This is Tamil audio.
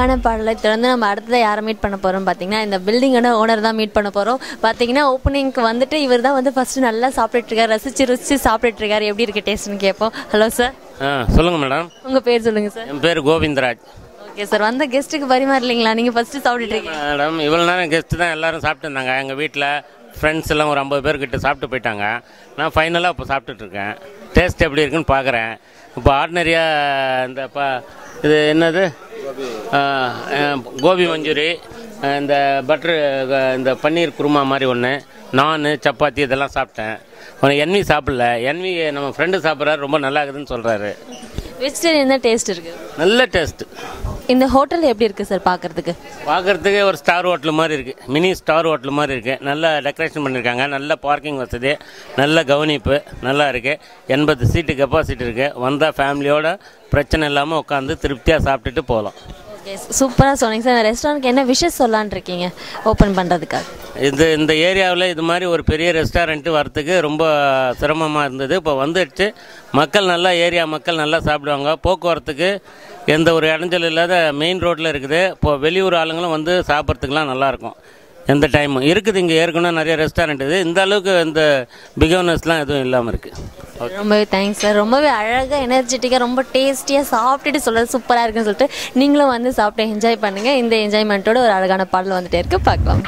அழகான பாடலை தொடர்ந்து நம்ம அடுத்ததாக யாரை மீட் பண்ண போகிறோம் பார்த்தீங்கன்னா இந்த பில்டிங்கோட ஓனர் தான் மீட் பண்ண போகிறோம். பார்த்தீங்கன்னா ஓப்பனிங்க்கு வந்துட்டு இவர் தான் வந்து ஃபஸ்ட்டு நல்லா சாப்பிட்டுருக்காரு, ரசித்து சாப்பிட்டுருக்காரு. எப்படி இருக்குது டேஸ்ட்னு கேட்போம். Hello sir. சொல்லுங்கள் மேடம். உங்கள் பேர் சொல்லுங்கள் சார். என் பேர் கோவிந்தராஜ். Okay sir. வந்த கெஸ்ட்டுக்கு பரிமாறலைங்களா? நீங்கள் ஃபஸ்ட்டு சாப்பிட்டுருக்கீங்க மேடம். இவ்வளோ நேரம் கெஸ்ட்டு தான் எல்லோரும் சாப்பிட்டு இருந்தாங்க. எங்கள் வீட்டில் ஃப்ரெண்ட்ஸ் எல்லாம் ஒரு 50 பேர்கிட்ட சாப்பிட்டு போயிட்டாங்க. நான் ஃபைனலாக இப்போ சாப்பிட்டுட்ருக்கேன். டேஸ்ட் எப்படி இருக்குன்னு பார்க்குறேன். இப்போ ஆர்டினரியாக இந்த இது என்னது கோபி மஞ்சூரி, இந்த பட்ரு, இந்த பன்னீர் குருமா மாதிரி ஒன்று, நான் சப்பாத்தி இதெல்லாம் சாப்பிட்டேன். என்வி சாப்பிடல. என்வி நம்ம ஃப்ரெண்டு சாப்பிட்றாரு, ரொம்ப நல்லா இருக்குதுன்னு சொல்கிறாரு. வெஜிடேரியன் தான் டேஸ்ட் இருக்குது, நல்ல டேஸ்ட்டு. இந்த ஹோட்டல் எப்படி இருக்குது சார் பார்க்குறதுக்கு ஒரு ஸ்டார் ஹோட்டல் மாதிரி இருக்குது, மினி ஸ்டார் ஹோட்டல் மாதிரி இருக்குது. நல்லா டெக்கரேஷன் பண்ணியிருக்காங்க, நல்ல பார்க்கிங் வசதி, நல்ல கவனிப்பு, நல்லா இருக்குது. 80 சீட்டு கெப்பாசிட்டி இருக்குது. வந்தால் ஃபேமிலியோட பிரச்சனை இல்லாமல் உட்காந்து திருப்தியாக சாப்பிட்டுட்டு போகலாம். ஓகே, சூப்பராக சொன்னீங்க சார். ரெஸ்டாரண்ட்க்கு என்ன விஷயம் சொல்லலான் இருக்கீங்க ஓப்பன் பண்ணுறதுக்காக? இந்த ஏரியாவில் இது மாதிரி ஒரு பெரிய ரெஸ்டாரண்ட்டு வரத்துக்கு ரொம்ப சிரமமாக இருந்தது. இப்போ வந்துடுச்சு. மக்கள் நல்லா, ஏரியா மக்கள் நல்லா சாப்பிடுவாங்க. போக்குவரத்துக்கு எந்த ஒரு இடைஞ்சல் இல்லாத மெயின் ரோட்டில் இருக்குது. இப்போ வெளியூர் ஆளுங்களும் வந்து சாப்பிட்றதுக்கெலாம் நல்லாயிருக்கும். எந்த டைமும் இருக்குது. இங்கே ஏற்கனவே நிறைய ரெஸ்டாரண்ட் இது. இந்த அளவுக்கு இந்த பிகினர்ஸ்லாம் எதுவும் இல்லாமல் இருக்குது. ரொம்பவே தேங்க்ஸ் சார். ரொம்பவே அழகாக, எனர்ஜெட்டிக்காக, ரொம்ப டேஸ்டியாக சாப்பிட்டுட்டு சொல்கிறது சூப்பராக இருக்குன்னு சொல்லிட்டு நீங்களும் வந்து சாப்பிட்டு என்ஜாய் பண்ணுங்கள். இந்த என்ஜாய்மெண்ட்டோட ஒரு அழகான பாடல் வந்துட்டே இருக்குது, பார்க்கலாம்.